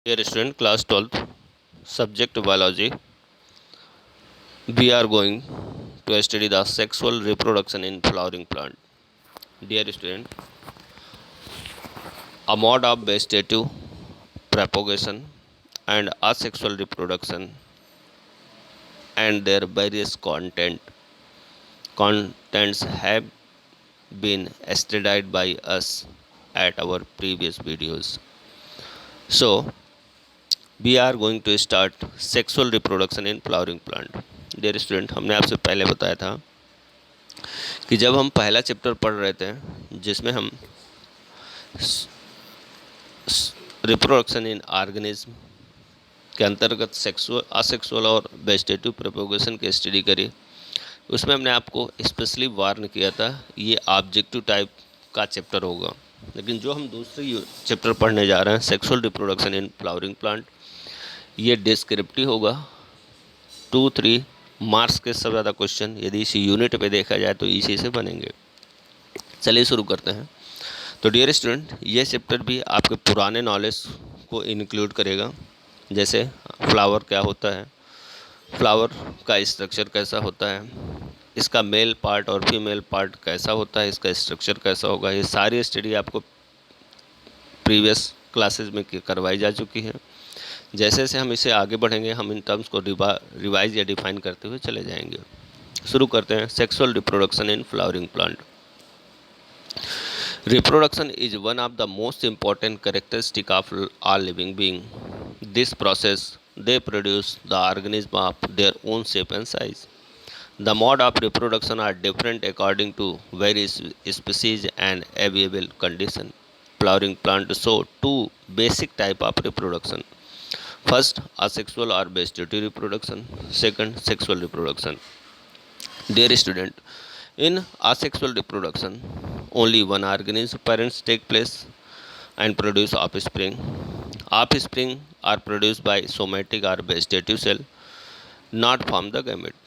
Dear student, class 12th, subject biology. We are going to study the sexual reproduction in flowering plant. Dear student, a mode of vegetative propagation and asexual reproduction and their various contents have been studied by us at our previous videos. So, we are going to start sexual reproduction in flowering plant. Dear student, हमने आपसे पहले बताया था कि जब हम पहला chapter पढ़ रहे थे जिसमें हम रिप्रोडक्शन इन ऑर्गेनिज्म के अंतर्गत सेक्सुअल असेक्सुअल और वेजिटेटिव प्रोपोगेशन की स्टडी करी, उसमें हमने आपको स्पेशली वार्न किया था ये ऑब्जेक्टिव टाइप का चैप्टर होगा। लेकिन जो हम दूसरी चैप्टर पढ़ने जा रहे हैं sexual reproduction in flowering plant, ये डिस्क्रिप्टिव होगा। 2-3 मार्क्स के सबसे ज़्यादा क्वेश्चन यदि इसी यूनिट पे देखा जाए तो इसी से बनेंगे। चलिए शुरू करते हैं। तो डियर स्टूडेंट, ये चैप्टर भी आपके पुराने नॉलेज को इंक्लूड करेगा, जैसे फ्लावर क्या होता है, फ्लावर का स्ट्रक्चर कैसा होता है, इसका मेल पार्ट और फीमेल पार्ट कैसा होता है, इसका स्ट्रक्चर कैसा होगा, ये सारी स्टडी आपको प्रीवियस क्लासेस में करवाई जा चुकी है। जैसे जैसे हम इसे आगे बढ़ेंगे हम इन टर्म्स को रिवाइज या डिफाइन करते हुए चले जाएंगे। शुरू करते हैं। Sexual reproduction in flowering plant. Reproduction is one of the most important characteristic of all living being. This process they produce the organism of their own shape and size. The mode of reproduction are different according to various species and available condition. Flowering plants show two basic type of reproduction. First, asexual or vegetative reproduction. Second, sexual reproduction. Dear student, in asexual reproduction, only one organism parents take place and produce offspring. Offspring are produced by somatic or vegetative cell, not from the gamete.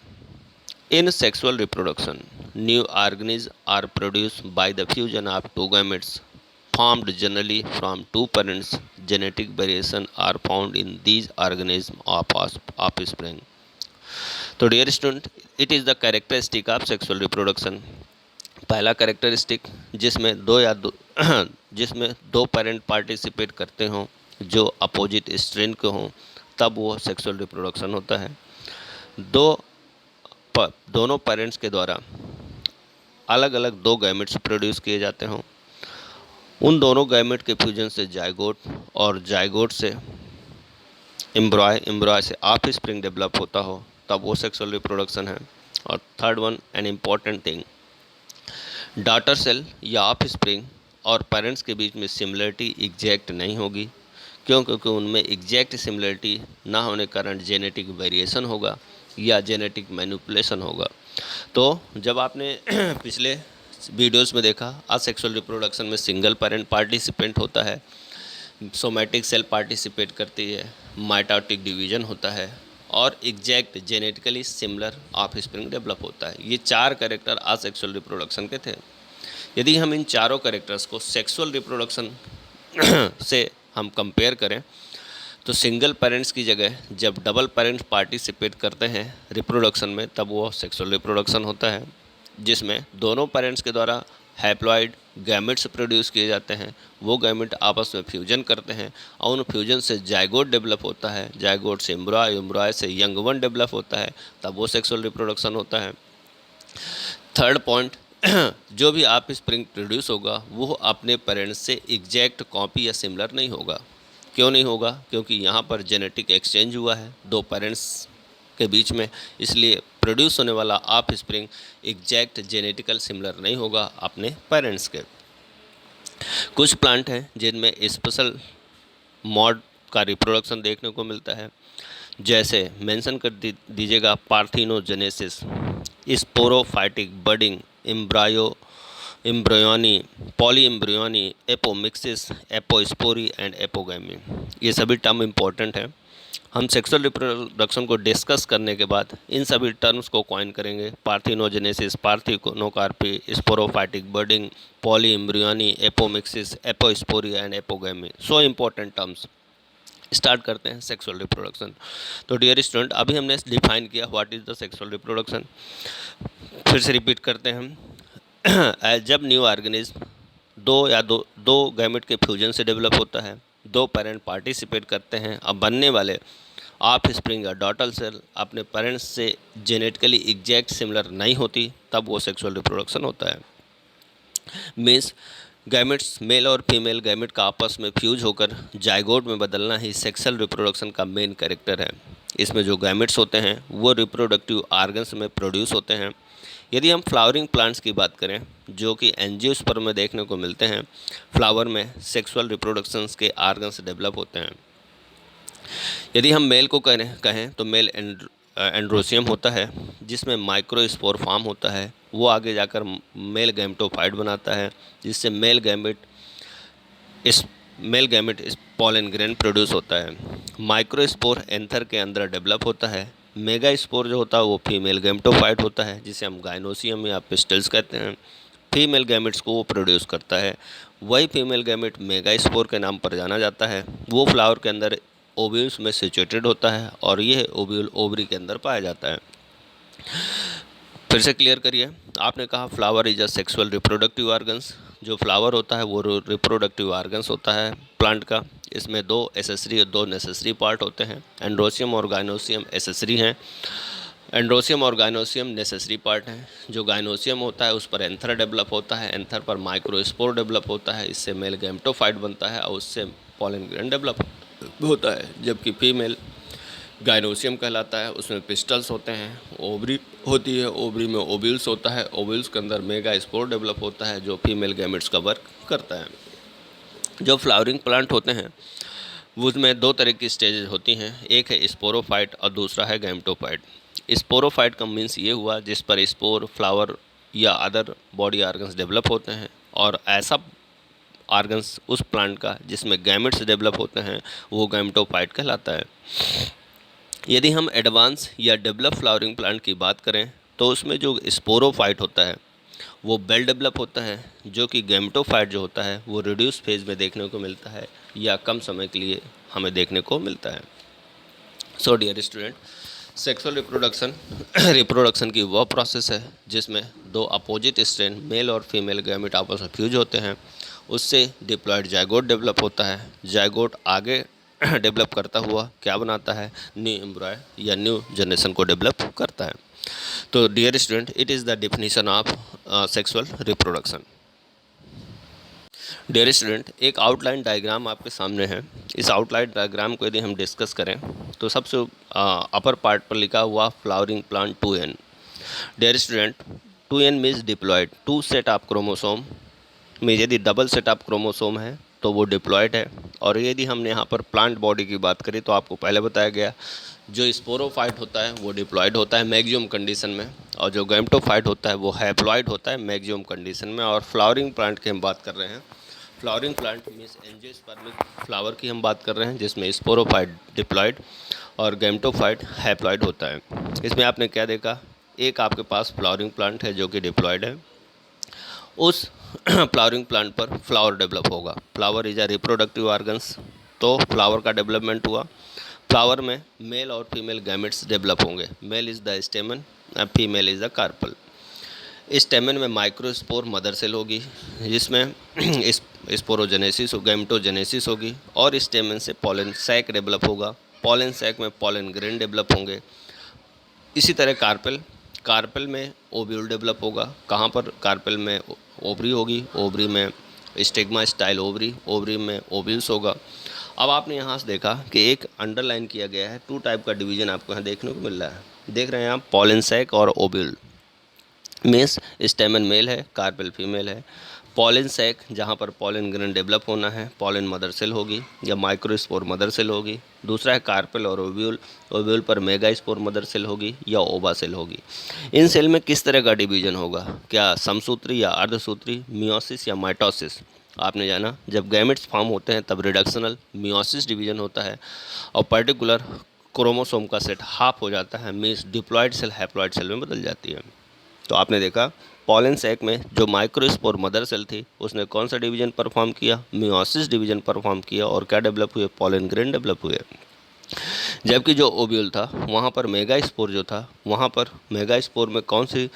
In sexual reproduction, new organisms are produced by the fusion of two gametes formed generally from two parents. Genetic variation are found in these organisms of offspring. तो dear student, it is the characteristic of sexual reproduction. पहला characteristic जिसमें दो parent participate करते हों जो opposite strain के हों, तब वो सेक्सुअल रिप्रोडक्शन होता है। दोनों पेरेंट्स के द्वारा अलग अलग दो गैमेट्स प्रोड्यूस किए जाते हों, उन दोनों गैमेट के फ्यूजन से जायगोट और जायगोट से एम्ब्रॉय से ऑफस्प्रिंग डेवलप होता हो, तब वो सेक्सुअल रिप्रोडक्शन है। और third one, an important thing, daughter cell या ऑफस्प्रिंग और पेरेंट्स के बीच में सिमिलरिटी एग्जैक्ट नहीं होगी। क्योंकि उनमें एग्जैक्ट सिमिलरिटी ना होने के कारण जेनेटिक वेरिएशन होगा या जेनेटिक मैनिपुलेशन होगा। तो जब आपने पिछले वीडियोस में देखा असेक्सुअल रिप्रोडक्शन में सिंगल पेरेंट पार्टिसिपेंट होता है, सोमैटिक सेल पार्टिसिपेट करती है, माइटोटिक डिवीजन होता है और exact genetically similar offspring develop होता है। ये चार कैरेक्टर असेक्सुअल रिप्रोडक्शन के थे। यदि हम इन चारों कैरेक्टर्स को सेक्सुअल रिप्रोडक्शन से हम कंपेयर करें तो सिंगल पेरेंट्स की जगह जब डबल पेरेंट्स पार्टिसिपेट करते हैं रिप्रोडक्शन में, तब वो सेक्सुअल रिप्रोडक्शन होता है, जिसमें दोनों पेरेंट्स के द्वारा हैप्लॉइड गैमेट्स प्रोड्यूस किए जाते हैं। वो गैमेट आपस में फ्यूजन करते हैं और उन फ्यूजन से जायगोट डेवलप होता है, जायगोट से एम्ब्रॉय से यंग वन डेवलप होता है, तब वो सेक्सुअल रिप्रोडक्शन होता है। थर्ड पॉइंट, जो भी आप स्प्रिंग प्रोड्यूस होगा वो अपने पेरेंट्स से एग्जैक्ट कॉपी या सिमिलर नहीं होगा। क्यों नहीं होगा? क्योंकि यहाँ पर जेनेटिक एक्सचेंज हुआ है दो पेरेंट्स के बीच में, इसलिए प्रोड्यूस होने वाला of spring exact genetical similar नहीं होगा अपने पेरेंट्स के। कुछ प्लांट हैं जिनमें स्पेशल मॉड का रिप्रोडक्शन देखने को मिलता है, जैसे मेंशन कर दीजिएगा parthenogenesis, sporophytic budding, embryony, poly embryony, apomixis, apospory and apogamy. ये सभी टर्म इम्पोर्टेंट हैं। हम सेक्सुअल रिप्रोडक्शन को डिस्कस करने के बाद इन सभी टर्म्स को कॉइन करेंगे। Parthenogenesis, parthenocarpy, sporophytic budding, poly embryony, apomixis, apospory and apogamy. So important terms. Start करते हैं सेक्सुअल रिप्रोडक्शन। तो डियर स्टूडेंट, अभी हमने डिफाइन किया what is the sexual reproduction. फिर से रिपीट करते हैं हम जब न्यू ऑर्गेनिज्म दो गैमेट के फ्यूजन से डेवलप होता है, दो पेरेंट पार्टिसिपेट करते हैं, अब बनने वाले ऑफ स्प्रिंग या डॉटर सेल अपने पेरेंट्स से जेनेटिकली एग्जैक्ट सिमिलर नहीं होती, तब वो सेक्सुअल रिप्रोडक्शन होता है। मीन्स गैमेट्स मेल और फीमेल गैमेट का आपस में फ्यूज होकर जाइगोट में बदलना ही सेक्सुअल रिप्रोडक्शन का मेन कैरेक्टर है। इसमें जो गैमेट्स होते हैं वो रिप्रोडक्टिव आर्गन्स में प्रोड्यूस होते हैं। यदि हम फ्लावरिंग प्लांट्स की बात करें, जो कि एंजियोस्पर्म में देखने को मिलते हैं, फ्लावर में सेक्सुअल रिप्रोडक्शंस के आर्गन्स डेवलप होते हैं। यदि हम मेल को कहें तो मेल एंड्रोसियम होता है, जिसमें माइक्रोस्पोर फॉर्म होता है। वो आगे जाकर मेल गैमेटोफाइट बनाता है, जिससे मेल गैमेट इस पॉलन ग्रेन प्रोड्यूस होता है। माइक्रोस्पोर एंथर के अंदर डेवलप होता है। मेगा स्पोर जो होता है वो फीमेल गैमेटोफाइट होता है, जिसे हम गाइनोसियम या पिस्टल्स कहते हैं। फीमेल गैमेट्स को वो प्रोड्यूस करता है। वही फीमेल गैमेट मेगा स्पोर के नाम पर जाना जाता है। वो फ्लावर के अंदर ओव्यूल्स में सिचुएटेड होता है और यह ओव्यूल ओवरी के अंदर पाया जाता है। फिर से क्लियर करिए, आपने कहा flower is a sexual reproductive organs. जो फ्लावर होता है वो रिप्रोडक्टिव ऑर्गन्स होता है प्लांट का। इसमें दो नेसेसरी पार्ट होते हैं, एंड्रोसियम और गाइनोसियम एसेसरी हैं। एंड्रोसियम और गाइनोसियम नेसेसरी पार्ट हैं। जो गाइनोसियम होता है उस पर एंथर डेवलप होता है, एंथर पर माइक्रोस्पोर डेवलप होता है, इससे मेल गैमेटोफाइट बनता है और उससे पॉलन ग्रेन डेवलप होता है। जबकि फीमेल गाइनोसियम कहलाता है, उसमें पिस्टल्स होते हैं, ओवरी होती है, ओवरी में ओव्यूल्स होता है, ओव्यूल्स के अंदर मेगा स्पोर डेवलप होता है जो फीमेल गैमेट्स का वर्क करता है। जो फ्लावरिंग प्लांट होते हैं उसमें दो तरह की स्टेजेस होती हैं, एक है स्पोरोफाइट और दूसरा है गैमेटोफाइट। स्पोरोफाइट का मीन्स ये हुआ जिस पर स्पोर, फ्लावर या अदर बॉडी ऑर्गन्स डेवलप होते हैं, और ऐसा ऑर्गन्स उस प्लांट का जिसमें गैमेट्स डेवलप होते हैं वो गैमेटोफाइट कहलाता है। यदि हम एडवांस या डेवलप फ्लावरिंग प्लांट की बात करें तो उसमें जो स्पोरोफाइट होता है वो वेल डेवलप होता है, जो कि गैमेटोफाइट जो होता है वो रिड्यूस फेज में देखने को मिलता है या कम समय के लिए हमें देखने को मिलता है। So dear student, sexual reproduction की वह प्रोसेस है जिसमें दो अपोजिट स्ट्रैंड मेल और फीमेल गैमेट आपस में फ्यूज होते हैं, उससे डिप्लॉयड जाइगोट डेवलप होता है। जाइगोट आगे डेवलप करता हुआ क्या बनाता है, न्यू एम्ब्रॉय या न्यू जनरेशन को डेवलप करता है। तो dear student, it is the definition of sexual reproduction. Dear student, एक आउटलाइन डायग्राम आपके सामने है। इस आउटलाइन डायग्राम को यदि हम डिस्कस करें तो सबसे अपर पार्ट पर लिखा हुआ flowering plant 2n। Dear student, 2n means diploid, 2 set of chromosome में यदि डबल सेट ऑफ क्रोमोसोम है तो वो डिप्लॉयड है। और यदि हमने यहाँ पर प्लांट बॉडी की बात करी तो आपको पहले बताया गया जो स्पोरोफाइट होता है वो डिप्लॉयड होता है मैक्सिमम कंडीशन में, और जो गैमेटोफाइट होता है वो हैप्लॉयड होता है मैक्सिमम कंडीशन में। और फ्लावरिंग प्लांट की हम बात कर रहे हैं, flowering plant means angiospermic flower की हम बात कर रहे हैं, जिसमें स्पोरोफाइट डिप्लॉयड और गैमेटोफाइट हैप्लॉयड होता है। इसमें आपने क्या देखा, एक आपके पास फ्लावरिंग प्लांट है जो कि डिप्लॉयड है, उस फ्लावरिंग प्लांट पर फ्लावर डेवलप होगा। Flower is a reproductive organs, तो फ्लावर का डेवलपमेंट हुआ। फ्लावर में मेल और फीमेल गैमेट्स डेवलप होंगे। Male is the stamen, female is the carpel. Stamen में माइक्रोस्पोर मदर सेल होगी, जिसमें स्पोरोजेनेसिस गैमेटोजेनेसिस होगी, और स्टेमन से पॉलन सैक डेवलप होगा। पॉलन सैक में पॉलन ग्रेन डेवलप होंगे। इसी तरह कार्पेल में ओव्यूल डेवलप होगा। कहाँ पर कार्पेल में ओवरी होगी, ओवरी में स्टिग्मा स्टाइल ओवरी में ओव्यूल्स होगा। अब आपने यहाँ से देखा कि एक अंडरलाइन किया गया है, 2 टाइप का डिवीजन आपको यहाँ देखने को मिल रहा है। देख रहे हैं आप, पॉलन सैक और ओव्यूल। मीन्स स्टेमन मेल है, कार्पेल फीमेल है। पॉलन सैक जहाँ पर पॉलन ग्रेन डेवलप होना है, पॉलन मदर सेल होगी या माइक्रोस्पोर मदर सेल होगी। दूसरा है कार्पेल और ओव्यूल, ओव्यूल पर मेगा स्पोर मदर सेल होगी या ओवा सेल होगी। इन सेल में किस तरह का डिवीजन होगा, क्या समसूत्री या अर्धसूत्री, मियोसिस या माइटोसिस। आपने जाना जब गैमेट्स फॉर्म होते हैं तब रिडक्शनल मियोसिस डिवीजन होता है और पर्टिकुलर क्रोमोसोम का सेट हाफ हो जाता है, means diploid cell haploid cell में बदल जाती है। तो आपने देखा पॉलन सैक में जो माइक्रोस्पोर मदर सेल थी उसने कौन सा डिवीजन परफॉर्म किया, मियोसिस डिवीजन परफॉर्म किया, और क्या डेवलप हुए, पॉलन ग्रेन डेवलप हुए। जबकि जो ओव्यूल था वहाँ पर मेगास्पोर जो था, वहाँ पर मेगास्पोर में कौन सी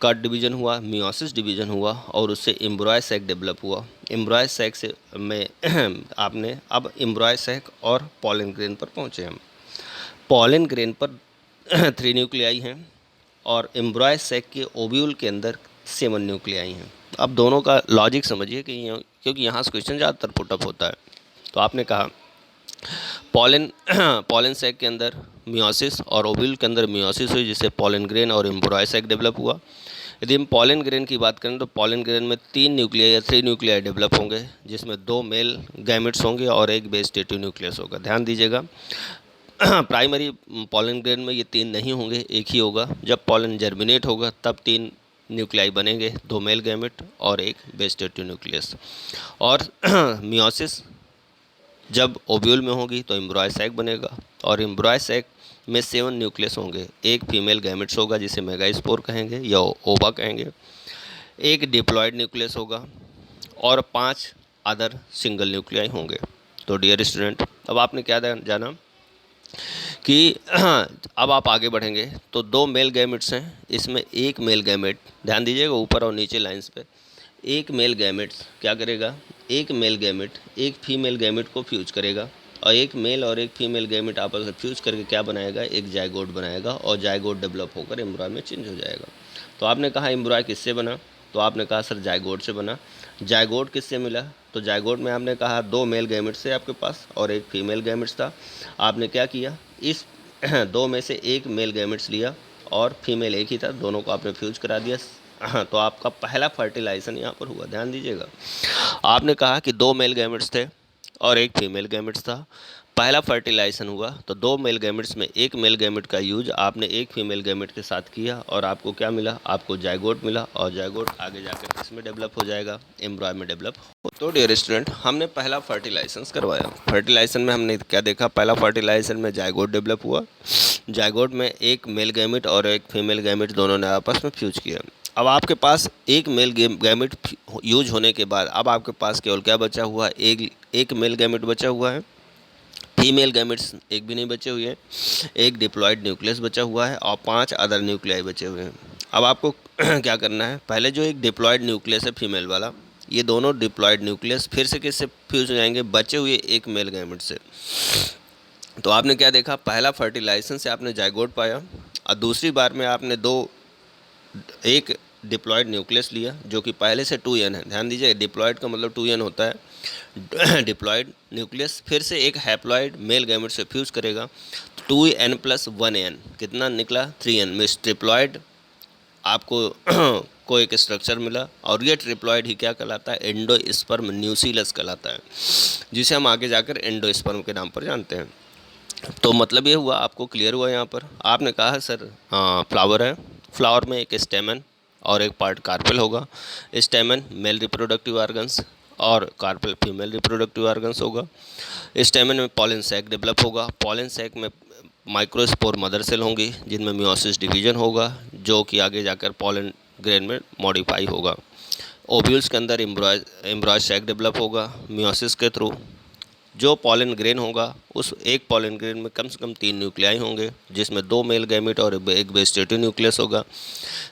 का डिवीजन हुआ, मियोसिस डिवीजन हुआ, और उससे एम्ब्रॉय सैक डेवलप हुआ। एम्ब्रॉय सैक से में आपने अब एम्ब्रॉय सैक और पॉलन ग्रेन पर पहुँचे हम। पॉलन ग्रेन पर 3 न्यूक्लियाई हैं और एम्ब्रॉय सैक के ओव्यूल के अंदर 7 न्यूक्लियाई हैं। अब दोनों का लॉजिक समझिए कि क्योंकि यहाँ से क्वेश्चन ज़्यादातर पुटअप होता है। तो आपने कहा पॉलन पॉलन सैक के अंदर मियोसिस और ओव्यूल के अंदर मियोसिस हुई, जिससे पॉलन ग्रेन और एम्ब्रॉय सैक डेवलप हुआ। यदि हम पॉलन ग्रेन की बात करें तो पॉलन ग्रेन में 3 न्यूक्लियाई या 3 न्यूक्लियाई डेवलप होंगे, जिसमें 2 मेल गैमेट्स होंगे और एक वेजिटेटिव न्यूक्लियस होगा। ध्यान दीजिएगा प्राइमरी पॉलन ग्रेन में ये 3 नहीं होंगे, एक ही होगा। जब पॉलन जर्मिनेट होगा तब 3 न्यूक्लियाई बनेंगे, 2 मेल गैमेट और एक वेजिटेटिव न्यूक्लियस। और मियोसिस जब ओव्यूल में होगी तो एम्ब्रॉय सैक बनेगा, और एम्ब्रॉय सैक में 7 न्यूक्लियस होंगे। एक फीमेल गैमेट्स होगा जिसे मेगास्पोर कहेंगे या ओवा कहेंगे, एक डिप्लॉयड न्यूक्लियस होगा, और 5 अदर सिंगल न्यूक्लियाई होंगे। तो डियर स्टूडेंट, अब आपने क्या जाना कि अब आप आगे बढ़ेंगे तो 2 मेल गैमेट्स हैं, इसमें एक मेल गैमेट, ध्यान दीजिएगा ऊपर और नीचे लाइंस पे, एक मेल गैमेट्स क्या करेगा, एक मेल गैमेट एक फीमेल गैमेट को फ्यूज करेगा, और एक मेल और एक फीमेल गैमेट आपस में फ्यूज करके क्या बनाएगा, एक जायगोट बनाएगा, और जायगोट डेवलप होकर एम्ब्रॉय में चेंज हो जाएगा। तो आपने कहा एम्ब्रॉय किससे बना, तो आपने कहा सर जायगोट से बना। जायगोट किससे मिला, तो जायगोट में आपने कहा 2 मेल गैमेट्स थे आपके पास और एक फीमेल गैमेट्स था। आपने क्या किया, इस 2 में से एक मेल गैमेट्स लिया और फीमेल एक ही था, दोनों को आपने फ्यूज करा दिया। तो आपका पहला फर्टिलाइजेशन यहाँ पर हुआ। ध्यान दीजिएगा, आपने कहा कि 2 मेल गैमेट्स थे और एक फीमेल गैमेट्स था, पहला फर्टिलाइजेशन हुआ तो 2 मेल गैमेट्स में एक मेल गैमेट का यूज आपने एक फीमेल गैमेट के साथ किया, और आपको क्या मिला, आपको जायगोट मिला, और जायगोट आगे जाकर किसमें डेवलप हो जाएगा, एम्ब्रॉय में डेवलप हो। तो डियर स्टूडेंट, हमने पहला फर्टिलाइजेशन करवाया। फर्टिलाइजेशन में हमने क्या देखा, पहला फर्टिलाइजेशन में जायगोट डेवलप हुआ। जायगोट में एक मेल गैमेट और एक फीमेल गैमेट दोनों ने आपस में फ्यूज किया। अब आपके पास एक मेल गैमेट यूज होने के बाद अब आपके पास केवल क्या बचा हुआ है, एक मेल गैमेट बचा हुआ है, फीमेल गैमेट्स एक भी नहीं बचे हुए हैं, एक डिप्लॉयड न्यूक्लियस बचा हुआ है, और 5 अदर न्यूक्लियाई बचे हुए हैं। अब आपको क्या करना है, पहले जो एक डिप्लॉयड न्यूक्लियस है फीमेल वाला, ये दोनों डिप्लॉयड न्यूक्लियस फिर से किससे फ्यूज हो जाएंगे, बचे हुए एक मेल गैमेट से। तो आपने क्या देखा, पहला फर्टिलाइजेशन से आपने जायगोट पाया, और दूसरी बार में आपने एक डिप्लॉयड न्यूक्लियस लिया जो कि पहले से 2n है। ध्यान दीजिए, डिप्लॉयड का मतलब 2n होता है। डिप्लॉयड न्यूक्लियस फिर से एक हैप्लॉयड मेल गैमेट से फ्यूज करेगा, 2n + 1n कितना निकला, 3n में ट्रिप्लॉयड आपको को एक स्ट्रक्चर मिला, और ये ट्रिप्लॉयड ही क्या कहलाता है, एंडोस्पर्म न्यूक्लियस कहलाता है, जिसे हम आगे जाकर एंडोस्पर्म के नाम पर जानते हैं। तो मतलब ये हुआ, आपको क्लियर हुआ यहाँ पर। आपने कहा है सर फ्लावर है, फ्लावर में एक स्टेमन और एक पार्ट कार्पेल होगा, स्टेमन मेल रिप्रोडक्टिव ऑर्गन्स और कार्पेल फीमेल रिप्रोडक्टिव ऑर्गन्स होगा। स्टेमन में पॉलन सैक डेवलप होगा, पॉलन सैक में माइक्रोस्पोर मदर सेल होंगी जिनमें मियोसिस डिवीजन होगा, जो कि आगे जाकर पॉलन ग्रेन में मॉडिफाई होगा। ओव्यूल्स के अंदर एम्ब्रॉय सैक डेवलप होगा मियोसिस के थ्रू। जो पॉलन ग्रेन होगा उस एक पॉलन ग्रेन में कम से कम 3 न्यूक्लियाई होंगे, जिसमें 2 मेल गैमेट और एक वेजिटेटिव न्यूक्लियस होगा।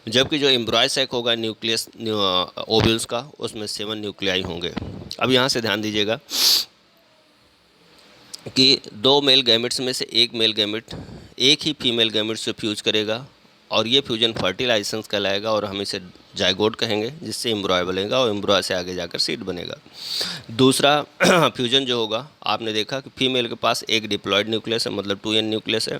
जबकि जो एम्ब्रॉय सैक होगा न्यूक्लियस ओव्यूल्स का, उसमें 7 न्यूक्लियाई होंगे। अब यहाँ से ध्यान दीजिएगा कि 2 मेल गैमेट्स में से एक मेल गैमेट एक ही फीमेल गैमेट से फ्यूज करेगा, और ये फ्यूजन फर्टिलाइजेशन कहलाएगा, और हम इसे जायगोट कहेंगे, जिससे एम्ब्रॉय बनेगा, और एम्ब्रॉय से आगे जाकर सीड बनेगा। दूसरा फ्यूजन जो होगा, आपने देखा कि फीमेल के पास एक डिप्लॉयड न्यूक्लियस है, मतलब 2n न्यूक्लियस है,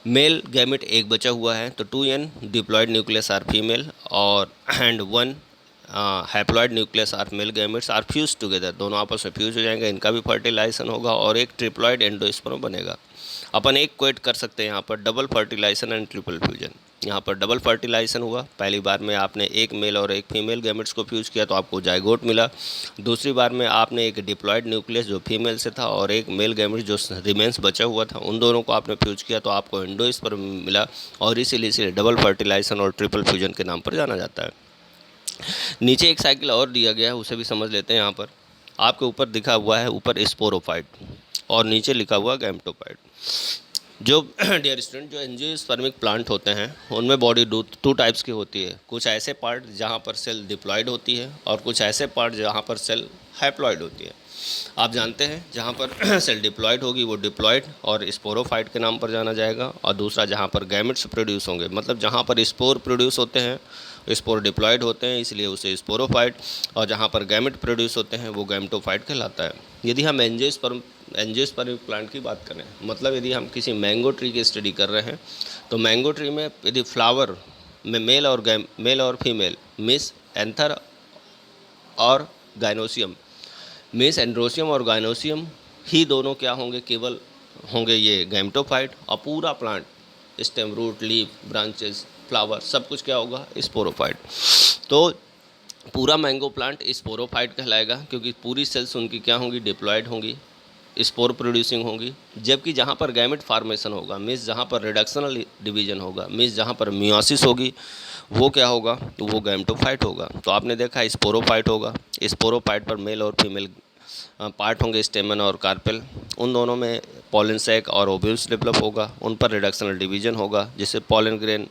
मेल गैमेट एक बचा हुआ है, तो 2n diploid nucleus are female और and 1 haploid nucleus are male gametes are fuse together, दोनों आपस में फ्यूज हो जाएंगे, इनका भी फर्टिलाइजेशन होगा, और एक ट्रिप्लॉयड एंडोस्पर्म बनेगा। अपन एक क्वेट कर सकते हैं यहाँ पर, double fertilization and triple fusion. यहाँ पर डबल फर्टिलाइजेशन हुआ। पहली बार में आपने एक मेल और एक फीमेल गैमेट्स को फ्यूज किया तो आपको जाइगोट मिला। दूसरी बार में आपने एक डिप्लॉयड न्यूक्लियस जो फीमेल से था और एक मेल गैमेट जो रिमेन्स बचा हुआ था, उन दोनों को आपने फ्यूज किया तो आपको एंडोस्पर्म मिला, और इसीलिए डबल फर्टिलाइजेशन और ट्रिपल फ्यूजन के नाम पर जाना जाता है। नीचे एक साइकिल और दिया गया है, उसे भी समझ लेते हैं। यहाँ पर आपके ऊपर दिखा हुआ है, ऊपर स्पोरोफाइट और नीचे लिखा हुआ गैमेटोफाइट। जो डियर स्टूडेंट, जो एंजियोस्पर्मिक प्लांट होते हैं उनमें बॉडी टू टाइप्स की होती है। कुछ ऐसे पार्ट जहाँ पर सेल डिप्लॉयड होती है और कुछ ऐसे पार्ट जहाँ पर सेल हैप्लॉयड होती है। आप जानते हैं जहाँ पर सेल डिप्लॉयड होगी वो डिप्लॉयड और स्पोरोफाइट के नाम पर जाना जाएगा, और दूसरा जहाँ पर गैमेट्स प्रोड्यूस होंगे, मतलब जहाँ पर स्पोर प्रोड्यूस होते हैं, स्पोर डिप्लॉयड होते हैं इसलिए उसे स्पोरोफाइट, और जहाँ पर गैमेट प्रोड्यूस होते हैं वो गैमेटोफाइट कहलाता है। यदि हम एंजियोस्पर्मिक प्लांट की बात करें, मतलब यदि हम किसी मैंगो ट्री की स्टडी कर रहे हैं तो मैंगो ट्री में यदि फ्लावर में मेल और फीमेल, मिस एंथर और गाइनोसियम, मिस एंड्रोसियम और गाइनोसियम ही दोनों क्या होंगे, केवल होंगे ये गैमेटोफाइट, और पूरा plant stem, root, leaf, branches, flower सब कुछ क्या होगा, स्पोरोफाइट। तो पूरा मैंगो प्लांट स्पोरोफाइट कहलाएगा क्योंकि पूरी सेल्स उनकी क्या होंगी, डिप्लॉयड होंगी, स्पोर प्रोड्यूसिंग होंगी। जबकि जहाँ पर गैमेट फार्मेशन होगा, मीन्स जहाँ पर रिडक्शनल डिवीजन होगा, मीन्स जहाँ पर मियोसिस होगी, वो क्या होगा, वो गैमेटोफाइट होगा। तो आपने देखा स्पोरोफाइट होगा, स्पोरोफाइट पर मेल और फीमेल पार्ट होंगे, स्टेमन और कार्पेल, उन दोनों में पॉलन सैक और ओव्यूल्स डेवलप होगा, उन पर रिडक्शनल डिवीजन होगा जिससे पॉलन ग्रेन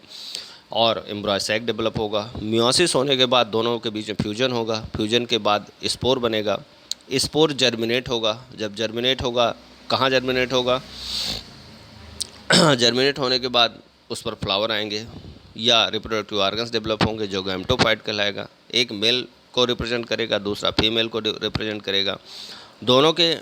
और एम्ब्रॉय सैक डेवलप होगा। मियोसिस होने के बाद दोनों के बीच में फ्यूजन होगा, फ्यूजन के बाद स्पोर बनेगा, स्पोर जर्मिनेट होगा, जब जर्मिनेट होगा, कहाँ जर्मिनेट होगा जर्मिनेट होने के बाद उस पर फ्लावर आएंगे या रिप्रोडक्टिव ऑर्गन्स डेवलप होंगे जो गैमेटोफाइट कहलाएगा। एक मेल को रिप्रेजेंट करेगा, दूसरा फीमेल को रिप्रेजेंट करेगा। दोनों के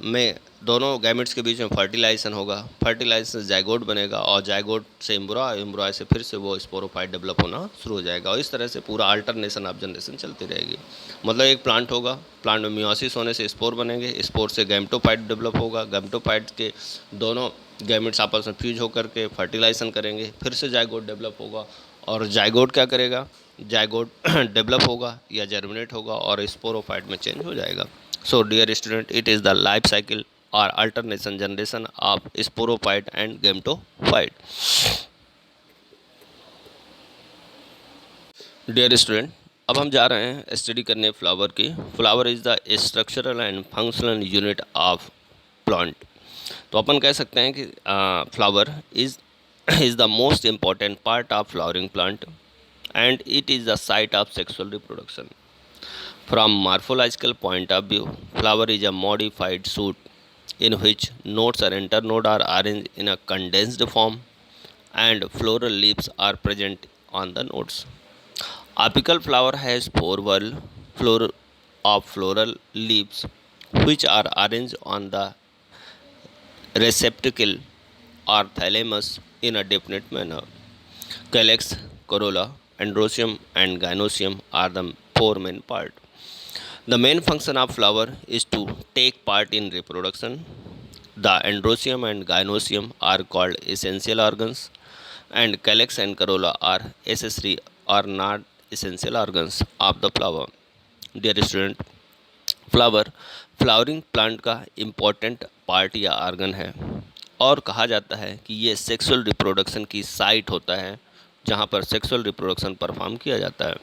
में दोनों गैमेट्स के बीच में फर्टिलाइजेशन होगा, फर्टिलाइजेशन से जाइगोट बनेगा और जाइगोट से एम्ब्रॉय से फिर से वो स्पोरोफाइट डेवलप होना शुरू हो जाएगा, और इस तरह से पूरा अल्टरनेशन ऑफ जनरेशन चलती रहेगी। मतलब एक प्लांट होगा, प्लांट में मियोसिस होने से स्पोर बनेंगे, स्पोर से गैमेटोफाइट डेवलप होगा, गैमेटोफाइट के दोनों गैमेट्स आपस में फ्यूज होकर के फर्टिलाइजेशन करेंगे, फिर से जाइगोट डेवलप होगा, और जाइगोट क्या करेगा, जाइगोट डेवलप होगा या जर्मिनेट होगा और स्पोरोफाइट में चेंज हो जाएगा। So dear student, it is the life cycle or alternation generation of sporophyte and gametophyte. Dear student, अब हम जा रहे हैं स्टडी करने फ्लावर की। Flower is the structural and functional unit of plant. तो अपन कह सकते हैं कि flower is the most important part of flowering plant and it is the site of sexual reproduction. From morphological point of view, flower is a modified shoot in which nodes or internode are arranged in a condensed form and floral leaves are present on the nodes. Apical flower has four floral leaves which are arranged on the receptacle or thalamus in a definite manner. Calyx, corolla, androecium and gynoecium are the four main parts. The main function of flower is to take part in reproduction. The androecium and gynoecium are called essential organs, and calyx and corolla are accessory or not essential organs of the flower. Dear student, flower flowering plant का important part या argon है, और कहा जाता है कि ये sexual reproduction की साइट होता है जहाँ पर सेक्सुअल रिप्रोडक्शन परफॉर्म किया जाता है।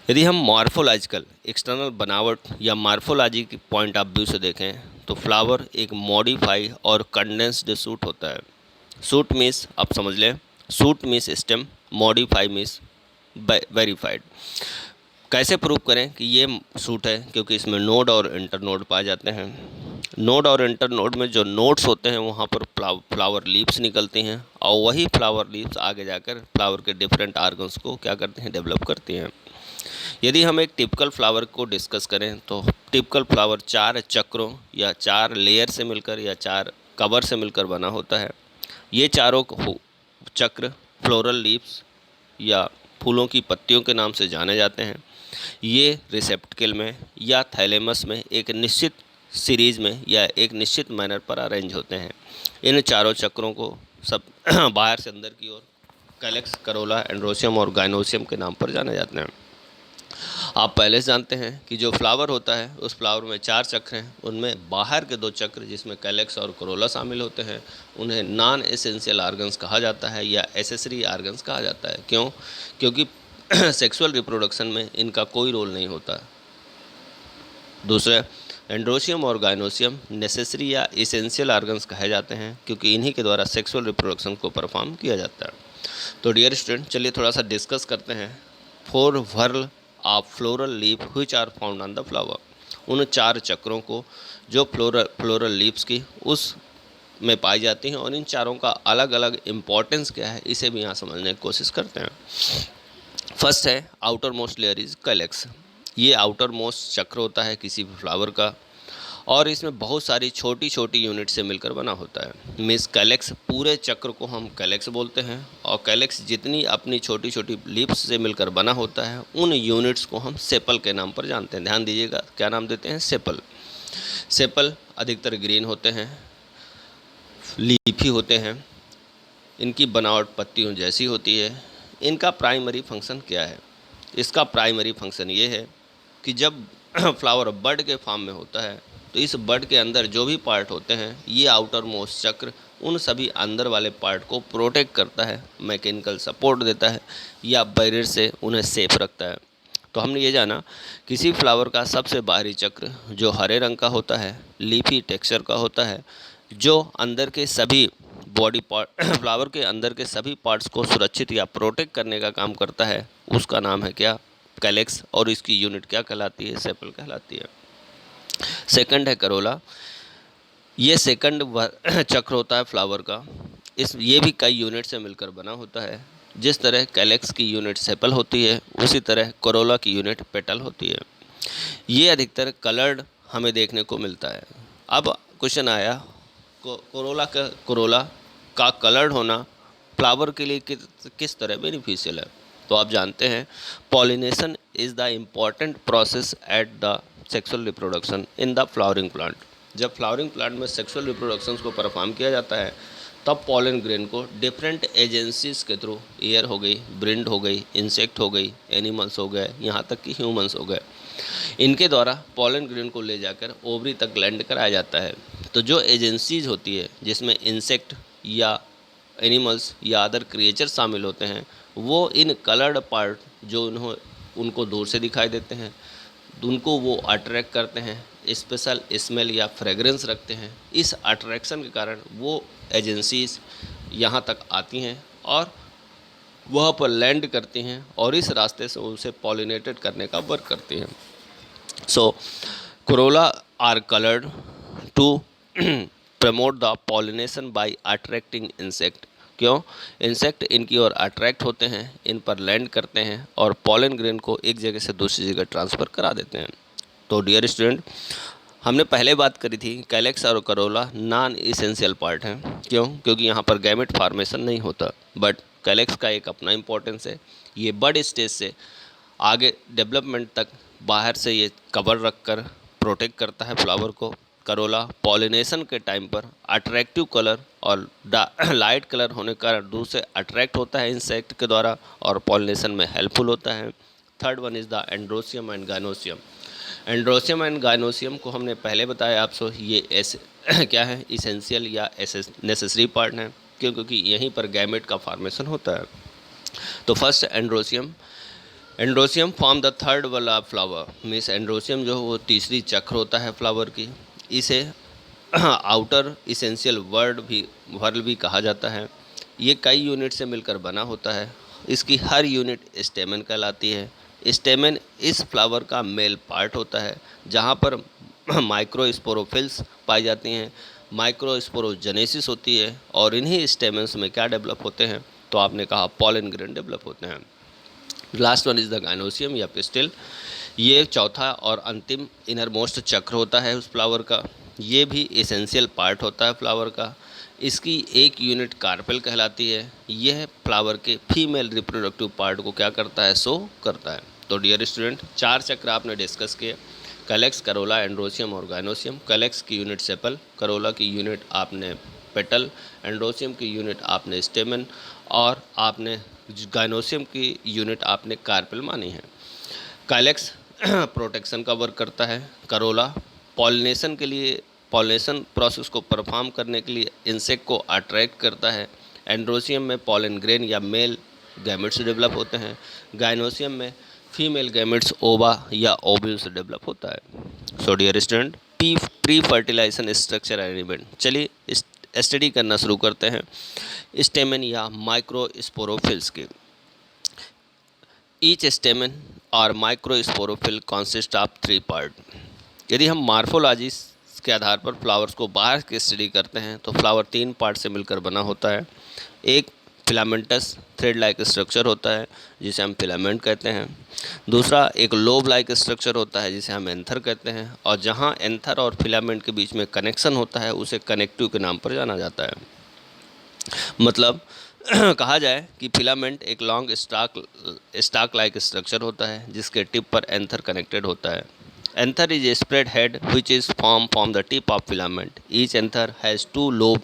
यदि हम मॉर्फोलॉजिकल एक्सटर्नल बनावट या मॉर्फोलॉजी के पॉइंट ऑफ व्यू से देखें तो फ्लावर एक मॉडिफाई और कंडेंस्ड सूट होता है। सूट मीन्स आप समझ लें, suit means stem, modify means verified. कैसे प्रूव करें कि ये सूट है, क्योंकि इसमें नोड और इंटरनोड पाए जाते हैं। नोड और इंटरनोड में जो नोड्स होते हैं वहाँ पर फ्लावर लीव्स निकलती हैं, और वही फ्लावर लीव्स आगे जाकर फ्लावर के डिफरेंट आर्गन्स को क्या करते हैं, डेवलप करती हैं। यदि हम एक टिपिकल फ्लावर को डिस्कस करें तो टिपिकल फ्लावर 4 चक्रों या 4 लेयर से मिलकर या 4 कवर से मिलकर बना होता है। ये चारों चक्र फ्लोरल लीव्स या फूलों की पत्तियों के नाम से जाने जाते हैं। ये रिसेप्टिकल में या थैलेमस में एक निश्चित सीरीज में या एक निश्चित मैनर पर अरेंज होते हैं। इन चारों चक्रों को सब बाहर से अंदर की ओर कैलेक्स, करोला, एंड्रोसियम और गाइनोसियम के नाम पर जाने जाते हैं। आप पहले से जानते हैं कि जो फ्लावर होता है उस फ्लावर में 4 चक्र हैं। उनमें बाहर के 2 चक्र जिसमें कैलेक्स और करोला शामिल होते हैं उन्हें नॉन एसेंशियल ऑर्गन्स कहा जाता है या एसेसरी ऑर्गन्स कहा जाता है। क्यों? क्योंकि सेक्सुअल रिप्रोडक्शन में इनका कोई रोल नहीं होता। दूसरा, एंड्रोसियम और गाइनोसियम नेसेसरी या इसेंशियल ऑर्गन्स कहे जाते हैं क्योंकि इन्हीं के द्वारा सेक्सुअल रिप्रोडक्शन को परफॉर्म किया जाता है। तो डियर स्टूडेंट, चलिए थोड़ा सा डिस्कस करते हैं 4 whorl of floral leaf which are found on the flower. उन 4 चक्रों को जो फ्लोरल लीव्स की उस में पाई जाती हैं और इन चारों का अलग अलग इम्पोर्टेंस क्या है इसे भी यहाँ समझने की कोशिश करते हैं। फर्स्ट है outer most layer is calyx. ये आउटर मोस्ट चक्र होता है किसी भी फ्लावर का और इसमें बहुत सारी छोटी छोटी यूनिट से मिलकर बना होता है। मिस कैलेक्स, पूरे चक्र को हम कैलेक्स बोलते हैं और कैलेक्स जितनी अपनी छोटी छोटी लीव्स से मिलकर बना होता है उन यूनिट्स को हम सेपल के नाम पर जानते हैं। ध्यान दीजिएगा, क्या नाम देते हैं? सेपल। सेपल अधिकतर ग्रीन होते हैं, लीफी होते हैं, इनकी बनावट पत्तियों जैसी होती है। इनका प्राइमरी फंक्शन क्या है? इसका प्राइमरी फंक्शन ये है कि जब फ्लावर बड के फॉर्म में होता है तो इस बड के अंदर जो भी पार्ट होते हैं ये आउटर मोस्ट चक्र उन सभी अंदर वाले पार्ट को प्रोटेक्ट करता है, मैकेनिकल सपोर्ट देता है या बैरियर से उन्हें सेफ रखता है। तो हमने ये जाना किसी फ्लावर का सबसे बाहरी चक्र जो हरे रंग का होता है, लीफी टेक्सचर का होता है, जो अंदर के सभी बॉडी पार्ट फ्लावर के अंदर के सभी पार्ट्स को सुरक्षित या प्रोटेक्ट करने का काम करता है, उसका नाम है क्या? कैलेक्स। और इसकी यूनिट क्या कहलाती है? सेपल कहलाती है। सेकंड है करोला। ये सेकंड चक्र होता है फ्लावर का। ये भी कई यूनिट से मिलकर बना होता है। जिस तरह कैलेक्स की यूनिट सेपल होती है उसी तरह करोला की यूनिट पेटल होती है। ये अधिकतर कलर्ड हमें देखने को मिलता है। अब क्वेश्चन आया, कोरोला का कलर्ड होना फ्लावर के लिए किस तरह बेनिफिशियल है? तो आप जानते हैं pollination is the important process at the sexual reproduction in the flowering plant. जब फ्लावरिंग प्लांट में सेक्सुअल रिप्रोडक्शन को परफॉर्म किया जाता है तब पॉलन ग्रेन को डिफरेंट एजेंसीज के थ्रू, एयर हो गई, ब्रिंड हो गई, इंसेक्ट हो गई, एनिमल्स हो गए, यहाँ तक कि ह्यूमंस हो गए, इनके द्वारा पॉलन ग्रेन को ले जाकर ओवरी तक लैंड कराया जाता है। तो जो एजेंसीज होती है जिसमें इंसेक्ट या एनिमल्स या अदर क्रिएचर शामिल होते हैं वो इन कलर्ड पार्ट जो उनको दूर से दिखाई देते हैं उनको वो अट्रैक्ट करते हैं, स्पेशल स्मेल या फ्रेगरेंस रखते हैं। इस अट्रैक्शन के कारण वो एजेंसीज यहाँ तक आती हैं और वहाँ पर लैंड करती हैं और इस रास्ते से उसे पॉलिनेटेड करने का वर्क करती हैं। So corolla are coloured to promote the pollination by attracting insect. क्यों? इंसेक्ट इनकी ओर अट्रैक्ट होते हैं, इन पर लैंड करते हैं और पॉलन ग्रेन को एक जगह से दूसरी जगह ट्रांसफ़र करा देते हैं। तो डियर स्टूडेंट, हमने पहले बात करी थी कैलेक्स और करोला नॉन इसेंशियल पार्ट हैं। क्यों? क्योंकि यहाँ पर गैमेट फॉर्मेशन नहीं होता। बट कैलेक्स का एक अपना इम्पोर्टेंस है। ये बड स्टेज से आगे डेवलपमेंट तक बाहर से ये कवर रखकर प्रोटेक्ट करता है फ्लावर को। करोला पॉलिनेशन के टाइम पर अट्रैक्टिव कलर और लाइट कलर होने के कारण दूर से अट्रैक्ट होता है इंसेक्ट के द्वारा और पॉलिनेशन में हेल्पफुल होता है। Third one is the androecium and gynoecium. Androecium and gynoecium को हमने पहले बताया आपसे, ये ऐसे क्या है, इसेंशियल या नेसेसरी पार्ट हैं क्योंकि यहीं पर गैमेट का फॉर्मेशन होता है। तो first androecium. Androecium form the third वल ऑफ फ्लावर। मीन्स एंड्रोसियम जो है वो तीसरी चक्र होता है फ्लावर की। इसे आउटर इसेंशियल वर्ल भी कहा जाता है। ये कई यूनिट से मिलकर बना होता है। इसकी हर यूनिट स्टेमन कहलाती है। स्टेमन इस फ्लावर का मेल पार्ट होता है जहाँ पर माइक्रोस्पोरोफिल्स पाई जाती हैं, माइक्रोस्पोरोजेनेसिस होती है और इन्हीं स्टेमन्स में क्या डेवलप होते हैं? तो आपने कहा पॉलन ग्रेन डेवलप होते हैं। Last one is the gynoecium या पिस्टिल। ये चौथा और अंतिम इनर मोस्ट चक्र होता है उस फ्लावर का। ये भी एसेंशियल पार्ट होता है फ्लावर का। इसकी एक यूनिट कार्पेल कहलाती है। यह फ्लावर के फीमेल रिप्रोडक्टिव पार्ट को क्या करता है? शो करता है। तो डियर स्टूडेंट, 4 चक्र आपने डिस्कस किए, कैलेक्स, करोला, एंड्रोसियम और गाइनोसियम। कैलेक्स की यूनिट सेपल, करोला की यूनिट आपने पेटल, एंड्रोसियम की यूनिट आपने स्टेमन और आपने गाइनोसियम की यूनिट आपने कार्पेल मानी है। काइलेक्स प्रोटेक्शन का वर्क करता है। करोला पॉलिनेशन के लिए, पॉलिनेशन प्रोसेस को परफॉर्म करने के लिए इंसेक्ट को अट्रैक्ट करता है। एंड्रोसियम में पॉलन ग्रेन या मेल गैमेट्स डेवलप होते हैं। गाइनोसियम में फीमेल गैमेट्स ओवा या ओव्यूल से डेवलप होता है। So dear student, pre fertilization structure and event, चलिए स्टडी करना शुरू करते हैं स्टेमन या माइक्रोस्पोरोफिल्स के। ईच स्टेमन और माइक्रोस्पोरोफिल कॉन्सिस्ट ऑफ 3 पार्ट। यदि हम मार्फोलॉजी के आधार पर फ्लावर्स को बाहर की स्टडी करते हैं तो फ्लावर 3 पार्ट से मिलकर बना होता है। एक फिलामेंटस थ्रेड लाइक स्ट्रक्चर होता है जिसे हम फिलामेंट कहते हैं। दूसरा एक लोब लाइक स्ट्रक्चर होता है जिसे हम एंथर कहते हैं, और जहां एंथर और फिलामेंट के बीच में कनेक्शन होता है उसे कनेक्टिव के नाम पर जाना जाता है। मतलब कहा जाए कि फिलामेंट एक लॉन्ग स्टाक लाइक स्ट्रक्चर होता है जिसके टिप पर एंथर कनेक्टेड होता है। Anther is a spread head which is form from the tip of filament. Each anther has 2 lobe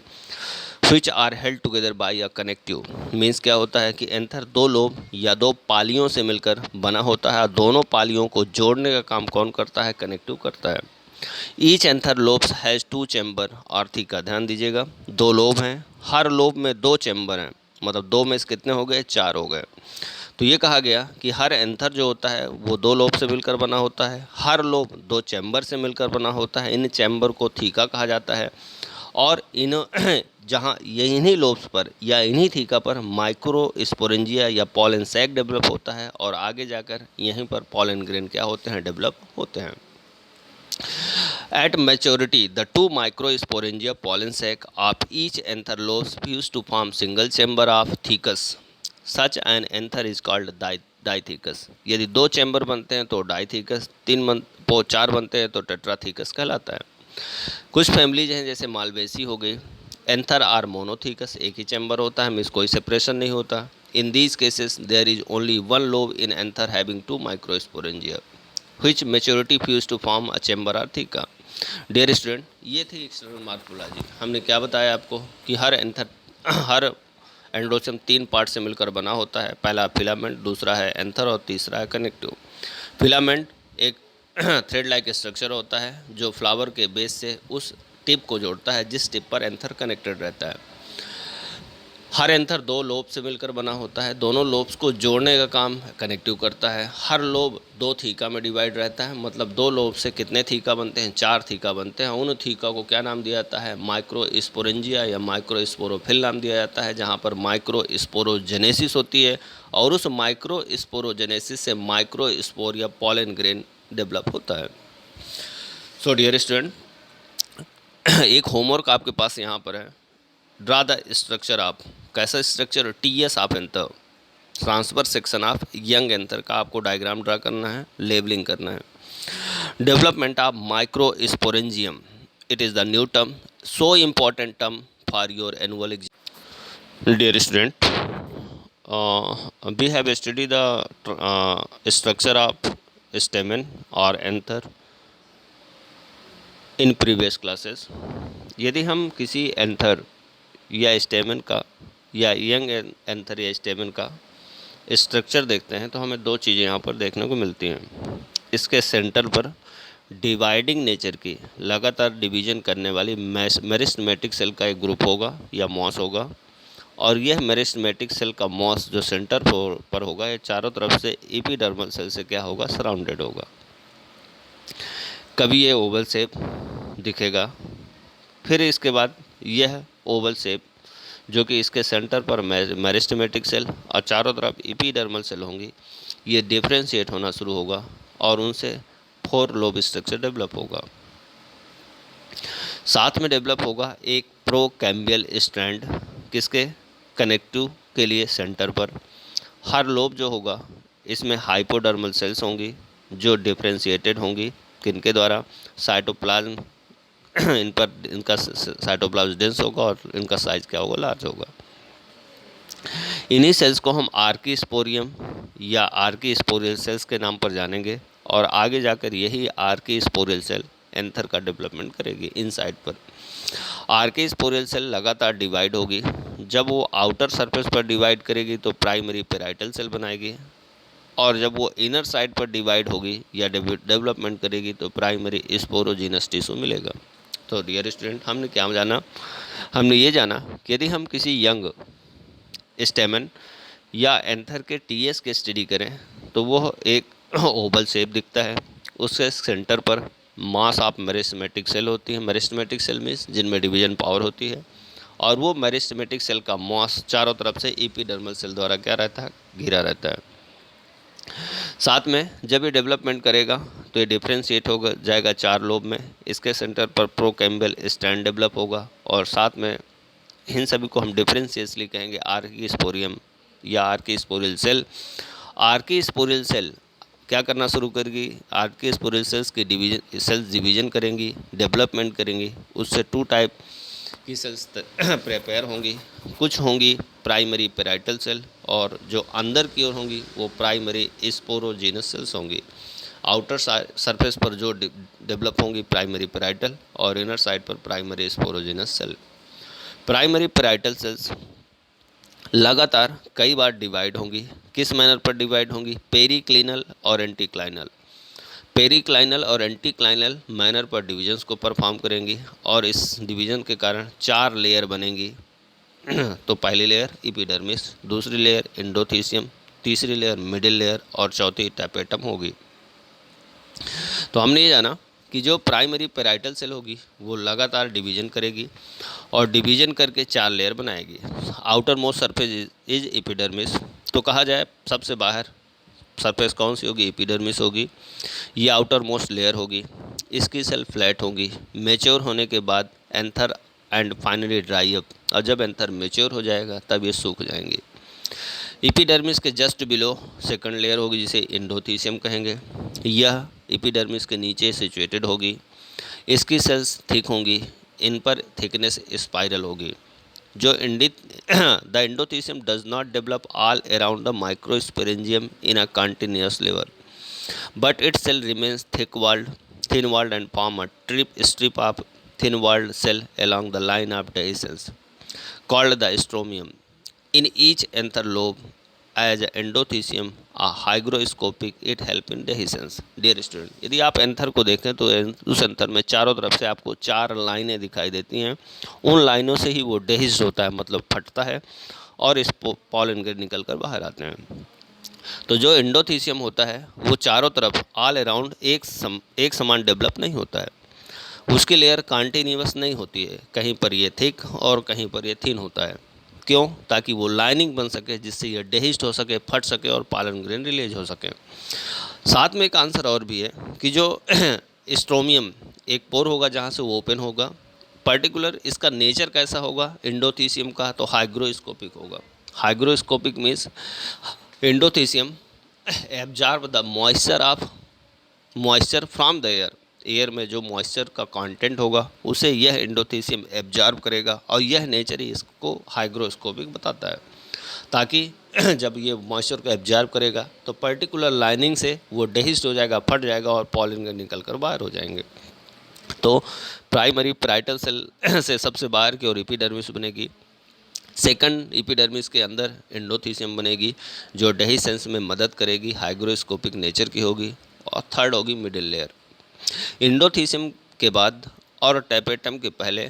which are held together by a connective. Means क्या होता है कि एंथर 2 लोब या 2 पालियों से मिलकर बना होता है और दोनों पालियों को जोड़ने का काम कौन करता है? कनेक्टिव करता है। Each anther lobes has 2 chamber और थीका, ध्यान दीजिएगा 2 लोब हैं, हर लोब में 2 चैम्बर हैं, मतलब 2 में से कितने हो गए? 4 हो गए। तो ये कहा गया कि हर एंथर जो होता है वो 2 लोब से मिलकर बना होता है, हर लोब 2 चैम्बर से मिलकर बना होता है। इन चैम्बर को थीका कहा जाता है और इन जहाँ ये इन्हीं लोब्स पर या इन्हीं थीका पर माइक्रोस्पोरेंजिया या पॉलन सैक डेवलप होता है और आगे जाकर यहीं पर पॉलन ग्रेन क्या होते हैं? डेवलप होते हैं। At maturity, the 2 microsporangia pollen sac of each anther lobes fuse to form single chamber of thecus. Such an anther is called diathecus. यदि 2 चैम्बर बनते हैं तो डाइथेकस, 4 बनते हैं तो टेट्राथेकस कहलाता है। कुछ फैमिलीज हैं जैसे मालवेसी हो गई, एंथर आर मोनोथेकस, एक ही चैम्बर होता है, मीन्स कोई सेपरेशन नहीं होता। In these cases there is only 1 lobe in anther having 2 microsporangia which maturity fuse to form a chamber or theca. Dear student, ये थी एक्सटर्नल मार्फोलॉजी। हमने क्या बताया आपको कि हर एंडोसियम 3 पार्ट से मिलकर बना होता है। पहला फिलामेंट, दूसरा है एंथर और तीसरा है कनेक्टिव। फिलामेंट एक थ्रेड लाइक स्ट्रक्चर होता है जो फ्लावर के बेस से उस टिप को जोड़ता है जिस टिप पर एंथर कनेक्टेड रहता है। हर एंथर 2 लोब से मिलकर बना होता है, दोनों लोब्स को जोड़ने का काम कनेक्टिव करता है। हर लोब 2 थीका में डिवाइड रहता है, मतलब 2 लोब से कितने थीका बनते हैं? 4 थीका बनते हैं। उन थीका को क्या नाम दिया जाता है? माइक्रोस्पोरेंजिया या माइक्रोस्पोरोफिल नाम दिया जाता है, जहाँ पर माइक्रोस्पोरोजेनेसिस होती है और उस माइक्रोस्पोरोजेनेसिस से माइक्रोस्पोर या पॉलन ग्रेन डेवलप होता है। सो डियर स्टूडेंट, एक होमवर्क आपके पास यहाँ पर है। ड्रा द स्ट्रक्चर ऑफ, कैसा structure? TS of anther, transfer section of young anther का आपको डायग्राम ड्रा करना है, लेबलिंग करना है। Development of microsporangium, it is the new term, so important term for your annual exam. Dear student, we have study the structure of stamen और anther in previous classes. यदि हम किसी anther या स्टेमन का या यंग एंथर या स्टेमन का structure देखते हैं तो हमें 2 चीज़ें यहाँ पर देखने को मिलती हैं। इसके सेंटर पर डिवाइडिंग नेचर की लगातार डिवीजन करने वाली मेरिस्टेमेटिक सेल का एक ग्रुप होगा या मॉस होगा, और यह मेरिस्टेमेटिक सेल का मॉस जो सेंटर पर होगा ये चारों तरफ से एपिडर्मल सेल से क्या होगा? सराउंडेड होगा। कभी ये ओवल शेप दिखेगा, फिर इसके बाद यह ओवल शेप जो कि इसके सेंटर पर मेरिस्टेमेटिक सेल और चारों तरफ एपिडर्मल सेल होंगी, ये डिफ्रेंशिएट होना शुरू होगा और उनसे 4 लोब स्ट्रक्चर डेवलप होगा। साथ में डेवलप होगा एक प्रोकैम्बियल स्ट्रैंड, किसके? कनेक्टिव के लिए सेंटर पर। हर लोब जो होगा इसमें हाइपोडर्मल सेल्स होंगी जो डिफ्रेंशिएटेड होंगी, किनके द्वारा? साइटोप्लाज्म इनका साइटोप्लाज्म डेंस होगा और इनका साइज क्या होगा? लार्ज होगा। इन्हीं सेल्स को हम आर्कीस्पोरियम या आर्कीस्पोरियल सेल्स के नाम पर जानेंगे और आगे जाकर यही आर्कीस्पोरियल सेल एंथर का डेवलपमेंट करेगी इन साइड पर। आर्की स्पोरियल सेल लगातार डिवाइड होगी। जब वो आउटर सरफेस पर डिवाइड करेगी तो प्राइमरी पेराइटल सेल बनाएगी, और जब वो इनर साइड पर डिवाइड होगी या डेवलपमेंट करेगी तो प्राइमरी स्पोरोजिनस टिश्यू मिलेगा। तो डियर स्टूडेंट, हमने क्या जाना? हमने ये जाना कि यदि हम किसी यंग स्टेमन या एंथर के टीएस के स्टडी करें तो वह एक ओवल शेप दिखता है। उसके सेंटर पर मास ऑफ मेरिस्टेमेटिक सेल होती है। मेरिस्टेमेटिक सेल मीन्स जिनमें डिवीजन पावर होती है, और वो मेरिस्टेमेटिक सेल का मास चारों तरफ से एपिडर्मल सेल द्वारा क्या रहता है? घिरा रहता है। साथ में जब ये डेवलपमेंट करेगा तो ये डिफ्रेंशिएट होगा जाएगा 4 लोब में। इसके सेंटर पर प्रोकैम्बियल स्टैंड डेवलप होगा, और साथ में इन सभी को हम डिफरेंशियसली कहेंगे आर्की स्पोरियम या आर्की स्पोरियल सेल। आर्की स्पोरियल सेल क्या करना शुरू करेगी? आर्की स्पोरियल सेल्स की डिवीजन करेंगी, डेवलपमेंट करेंगी। उससे 2 टाइप की सेल्स प्रिपेयर होंगी। कुछ होंगी प्राइमरी पेराइटल सेल, और जो अंदर की ओर होंगी वो प्राइमरी स्पोरोजिनस सेल्स होंगी। आउटर सरफेस पर जो डेवलप होंगी प्राइमरी पेराइटल, और इनर साइड पर primary sporogenous cell. Primary parietal cells लगातार कई बार डिवाइड होंगी। किस मैनर पर डिवाइड होंगी? पेरिक्लिनल और एंटीक्लाइनल। पेरिक्लाइनल और एंटीक्लाइनल मैनर पर डिवीजन्स को परफॉर्म करेंगी, और इस डिवीजन के कारण 4 लेयर बनेंगी। तो पहली लेयर एपिडर्मिस, दूसरी लेयर एंडोथीसियम, तीसरी लेयर मिडिल लेयर, और चौथी टैपेटम होगी। तो हमने ये जाना कि जो प्राइमरी पेराइटल सेल होगी वो लगातार डिवीजन करेगी, और डिवीजन करके 4 लेयर बनाएगी। Outer most surface is epidermis. तो कहा जाए सबसे बाहर सरफेस कौन सी होगी? एपिडर्मिस होगी। ये आउटर मोस्ट लेयर होगी। इसकी सेल फ्लैट होगी। मेच्योर होने के बाद anther and finally dry up, और जब एंथर मेच्योर हो जाएगा तब ये सूख जाएंगे। एपिडर्मिस के जस्ट बिलो सेकंड लेयर होगी जिसे एंडोथीसियम कहेंगे। यह एपिडर्मिस के नीचे सिचुएटेड होगी। इसकी सेल्स थिक होंगी। इन पर थिकनेस स्पाइरल होगी। जो the endothecium does not develop all around the microsporangium in a continuous level, but its cell remains thin-walled and form a strip of thin-walled cell along the line of dehiscence, called the stromium. In each anther lobe, as endothecium, a hygroscopic it help in dehiscence. Dear student, यदि आप anther को देखें तो उस anther में चारों तरफ से आपको 4 लाइनें दिखाई देती हैं। उन लाइनों से ही वो डेहिस्ड होता है, मतलब फटता है, और इस पॉलन ग्रेन निकल कर बाहर आते हैं। तो जो एंडोथीसियम होता है वो चारों तरफ ऑल अराउंड एक समान डेवलप नहीं होता है। उसकी लेयर कॉन्टिन्यूअस नहीं होती है। कहीं पर ये थिक और कहीं पर ये थिन होता है। क्यों? ताकि वो लाइनिंग बन सके, जिससे ये डेहिस्ड हो सके, फट सके, और पॉलन ग्रेन रिलीज हो सके। साथ में एक आंसर और भी है कि जो स्ट्रोमियम एक पोर होगा जहाँ से वो ओपन होगा। पर्टिकुलर इसका नेचर कैसा होगा एंडोथीसियम का? तो हाइग्रोस्कोपिक होगा। Hygroscopic means endothecium absorb the moisture from the air. Air में जो मॉइस्चर का कंटेंट होगा उसे यह एंडोथीसियम एब्जॉर्ब करेगा, और यह नेचर ही इसको हाइग्रोस्कोपिक बताता है। ताकि जब ये मॉइस्चर को एब्जॉर्ब करेगा तो पर्टिकुलर लाइनिंग से वो डेहिस्ड हो जाएगा, फट जाएगा, और पॉलन निकल कर बाहर हो जाएंगे। तो प्राइमरी पेराइटल सेल से सबसे बाहर की ओर एपिडर्मिस बनेगी। सेकंड एपिडर्मिस के अंदर एंडोथीसियम बनेगी जो डेहिसेंस में मदद करेगी, हाइग्रोस्कोपिक नेचर की होगी। और थर्ड होगी मिडिल लेयर। एंडोथीसियम के बाद और टैपेटम के पहले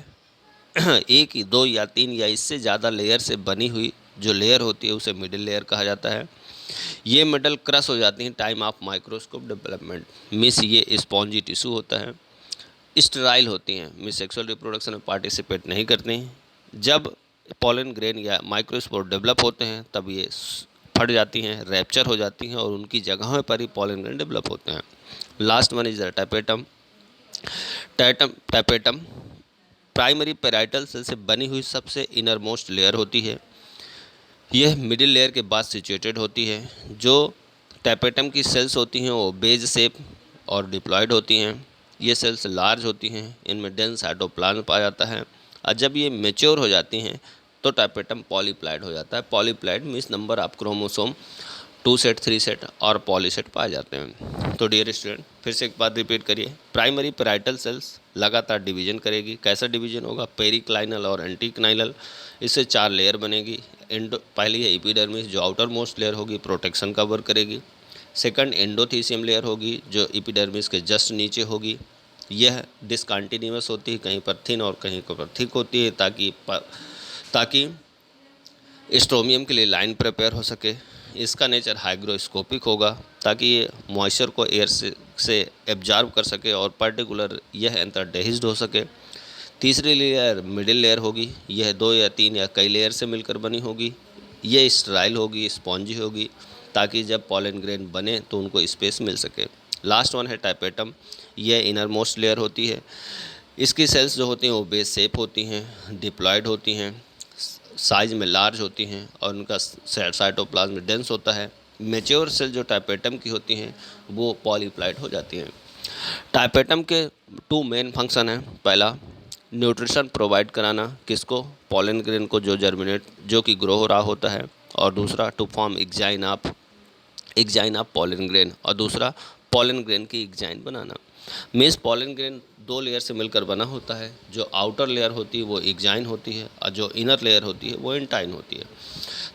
एक ही 2 या 3 या इससे ज़्यादा लेयर से बनी हुई जो लेयर होती है उसे मिडिल लेयर कहा जाता है। ये मेटल क्रश हो जाती हैं time of microscope development. Means ये स्पॉन्जी टिश्यू होता है। स्टेराइल होती हैं, मीन्स सेक्सुअल रिप्रोडक्शन में पार्टिसिपेट नहीं करती। जब पॉलन ग्रेन या माइक्रोस्पोर डेवलप होते हैं तब ये फट जाती हैं, रैप्चर हो जाती हैं, और उनकी जगहों पर ही पॉलन ग्रेन डेवलप होते हैं। Last one is the tapetum. Tapetum primary parietal cell से बनी हुई सबसे इनर मोस्ट लेयर होती है। यह मिडिल लेयर के बाद सिचुएटेड होती है। जो टैपेटम की सेल्स होती हैं वो बेज शेप और डिप्लॉयड होती हैं। ये सेल्स लार्ज होती हैं, इनमें डेंस साइटोप्लाज्म पाया जाता है, और जब ये मेच्योर हो जाती हैं तो टैपेटम पॉलीप्लाइड हो जाता है। Polyploid means number of chromosome 2 set, 3 set और पॉलीसेट पाए जाते हैं। तो डियर स्टूडेंट, फिर से एक बात रिपीट करिए, प्राइमरी पैराइटल सेल्स लगातार डिवीजन करेगी। कैसा डिवीजन होगा? पेरिक्लाइनल और एंटीक्लाइनल, इससे 4 लेयर बनेगी। पहली है एपिडर्मिस, जो आउटर मोस्ट लेयर होगी, प्रोटेक्शन कवर करेगी। सेकंड एंडोथीसियम लेयर होगी, जो एपिडर्मिस के जस्ट नीचे होगी। यह डिसकंटिन्यूअस होती है, कहीं पर थिन और कहीं पर थिक होती है, ताकि स्ट्रोमियम के लिए लाइन प्रिपेयर हो सके। इसका नेचर हाइग्रोस्कोपिक होगा, ताकि ये मॉइस्चर को एयर से एब्जॉर्ब कर सके और पर्टिकुलर यह एंथरडेहिस्ड हो सके। तीसरी लेयर मिडिल लेयर होगी, यह 2 या 3 या कई लेयर से मिलकर बनी होगी। ये स्टेराइल होगी, स्पॉन्जी होगी, ताकि जब पॉलन ग्रेन बने तो उनको स्पेस मिल सके। लास्ट वन है टाइपेटम, यह इनर मोस्ट लेयर होती है। इसकी सेल्स जो होती हैं वो बेस शेप होती हैं, डिप्लॉयड होती हैं, साइज में लार्ज होती हैं और उनका साइटोप्लाज्म डेंस होता है। मेच्योर सेल जो टाइपेटम की होती हैं वो पॉलीप्लाइड हो जाती हैं। टाइपेटम के 2 मेन फंक्शन हैं। पहला, न्यूट्रिशन प्रोवाइड कराना, किसको? पॉलन ग्रेन को, जो कि ग्रो हो रहा होता है। और दूसरा, to form exine of pollen grain, और दूसरा पॉलन ग्रेन की एग्जाइन बनाना। मीन्स पॉलन ग्रेन 2 लेयर से मिलकर बना होता है। जो आउटर लेयर होती है वो एग्जाइन होती है और जो इनर लेयर होती है वो इंटाइन होती है।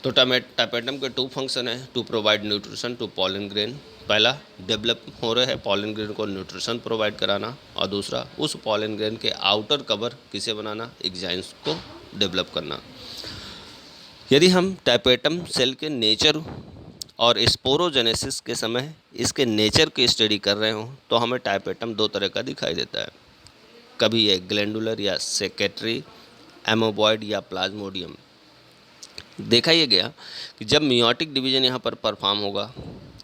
तो टाइपेटम के 2 फंक्शन है, to provide nutrition to pollen grain. पहला, डेवलप हो रहे हैं पॉलन ग्रेन को न्यूट्रिशन प्रोवाइड कराना, और दूसरा, उस पॉलन ग्रेन के आउटर कवर किसे बनाना? एग्जाइन्स को डेवलप करना। यदि हम टाइपेटम सेल के नेचर और स्पोरोजेनेसिस के समय इसके नेचर की स्टडी कर रहे हो तो हमें टाइपेटम 2 तरह का दिखाई देता है। कभी ये ग्लैंडुलर या सेक्रेटरी, एमोबॉइड या प्लाज्मोडियम। देखा ये गया कि जब मियोटिक डिवीजन यहाँ पर परफॉर्म होगा,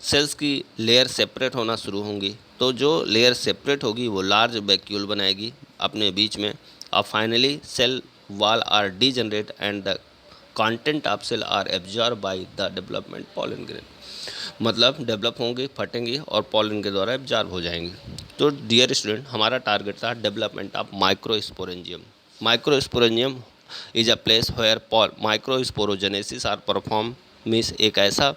सेल्स की लेयर सेपरेट होना शुरू होंगी, तो जो लेयर सेपरेट होगी वो लार्ज वैक्यूल बनाएगी अपने बीच में, और finally cell wall are degenerate and the content of cell are absorb by the development pollen grain. मतलब डेवलप होंगे, फटेंगे और पॉलन के द्वारा एब्जॉर्ब हो जाएंगे। तो डियर स्टूडेंट, हमारा टारगेट था development of microsporangium. Microsporangium is a place where microsporogenesis are perform. Means एक ऐसा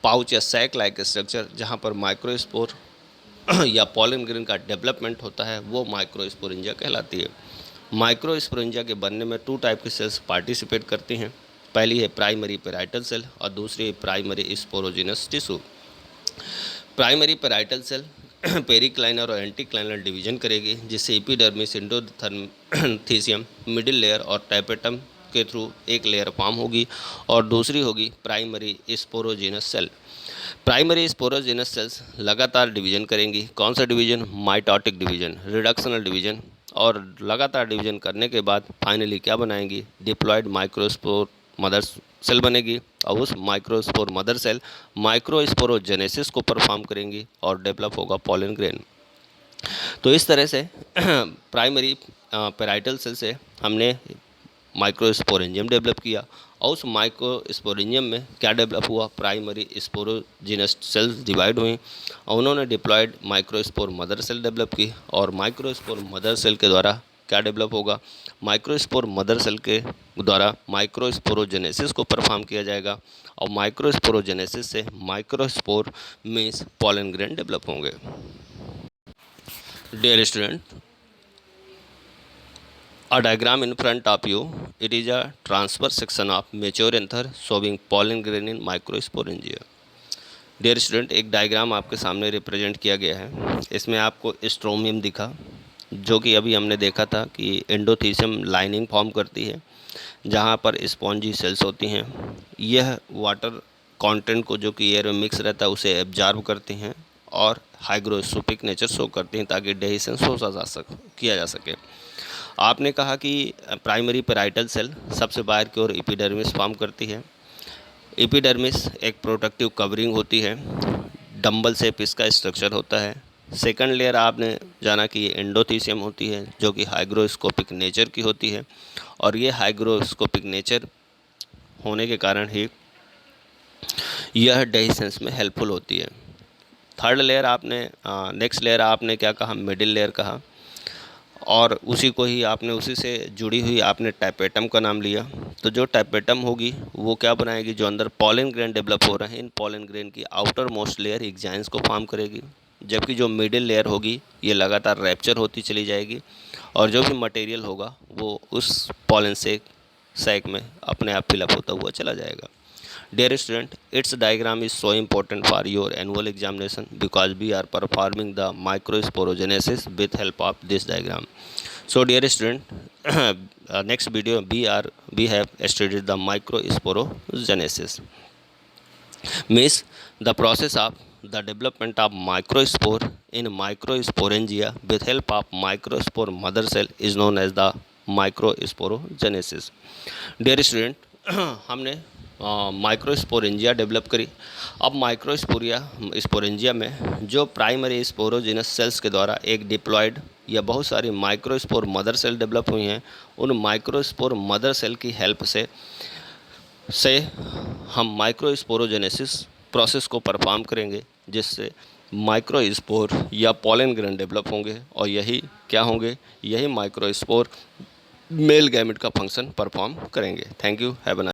पाउच या सैक लाइक स्ट्रक्चर जहाँ पर माइक्रोस्पोर या पॉलन ग्रेन का डेवलपमेंट होता है, वो माइक्रोस्पोरेंजिया कहलाती है। माइक्रोस्पोरेंजिया के बनने में 2 टाइप की सेल्स पार्टिसिपेट करती हैं। पहली है प्राइमरी पैराइटल सेल और दूसरी है primary sporogenous tissue. Primary parietal cell periclinal और एंटीक्लाइनल डिवीजन करेगी, जिससे एपिडर्मिस, एंडोथीसियम, मिडिल लेयर और टाइपेटम के थ्रू एक लेयर फॉर्म होगी, और दूसरी होगी primary sporogenous cell. Primary sporogenous cells लगातार डिवीजन करेंगी। कौन सा division? Mitotic division, reductional division. और लगातार डिवीजन करने के बाद फाइनली क्या बनाएंगी? डिप्लॉयड माइक्रोस्पोर मदर सेल बनेगी, और उस माइक्रोस्पोर मदर सेल माइक्रोस्पोरोजेनेसिस को परफॉर्म करेंगी और डेवलप होगा पॉलन ग्रेन। तो इस तरह से प्राइमरी पैराइटल सेल से हमने माइक्रोस्पोरेंजियम डेवलप किया, और उस माइक्रोस्पोरेंजियम में क्या डेवलप हुआ? प्राइमरी स्पोरोजिनस सेल्स डिवाइड हुई और उन्होंने diploid microspore mother cell develop की, और माइक्रोस्पोर मदर सेल के द्वारा क्या डेवलप होगा? माइक्रोस्पोर मदर सेल के द्वारा माइक्रोस्पोरोजेनेसिस को परफॉर्म किया जाएगा, और माइक्रोस्पोरोजेनेसिस से microspore means pollen grain develop होंगे। Dear student, a diagram in front of you, it is a transverse section of mature anther showing pollen grain in microsporangia. Dear student, एक diagram आपके सामने represent किया गया है। इसमें आपको स्ट्रोमियम दिखा, जो कि अभी हमने देखा था कि एंडोथीसियम लाइनिंग फॉर्म करती है जहाँ पर स्पॉन्जी सेल्स होती हैं। यह वाटर कंटेंट को, जो कि एयर में मिक्स रहता है, उसे एब्जॉर्ब करती हैं और हाइग्रोस्कोपिक नेचर शो करती हैं, ताकि डेहिशन किया जा सके। आपने कहा कि प्राइमरी पैराइटल सेल सबसे बाहर की ओर एपिडर्मिस फॉर्म करती है। एपिडर्मिस एक प्रोटेक्टिव कवरिंग होती है, डंबल शेप इसका स्ट्रक्चर होता है। सेकंड लेयर आपने जाना कि ये एंडोथीसियम होती है, जो कि हाइग्रोस्कोपिक नेचर की होती है, और ये हाइग्रोस्कोपिक नेचर होने के कारण ही यह डेहिशंस में हेल्पफुल होती है। थर्ड लेयर आपने नेक्स्ट लेयर आपने क्या कहा? मिडिल लेयर कहा, और उसी को ही आपने उसी से जुड़ी हुई आपने टाइपेटम का नाम लिया। तो जो टाइपेटम होगी वो क्या बनाएगी, जो अंदर पॉलन ग्रेन डेवलप हो रहे हैं इन पॉलन ग्रेन की आउटर मोस्ट लेयर एक्जाइन्स को फॉर्म करेगी, जबकि जो मिडिल लेयर होगी ये लगातार रैप्चर होती चली जाएगी और जो भी मटेरियल होगा वो उस पॉलन सैक में अपने आप फिलअप होता हुआ चला जाएगा। Dear student, its diagram is so important for your annual examination because we are performing the microsporogenesis with help of this diagram. So, dear student, next video we have studied the microsporogenesis. Means the process of the development of microspore in microsporangia with help of microspore mother cell is known as the microsporogenesis. Dear student, हमने microsporangia develop करी। अब sporangia में जो primary sporogenous sales के द्वारा एक diploid या बहुत सारी माइक्रोस्पोर मदर सेल डेवलप हुई हैं, उन माइक्रोस्पोर मदर सेल की हेल्प से हम माइक्रोस्पोरोजेनेसिस प्रोसेस को परफॉर्म करेंगे, जिससे माइक्रोस्पोर या पॉलन ग्रेन डेवलप होंगे और यही क्या होंगे, यही माइक्रोस्पोर मेल गैमेट का फंक्शन परफॉर्म करेंगे। Thank you, have a nice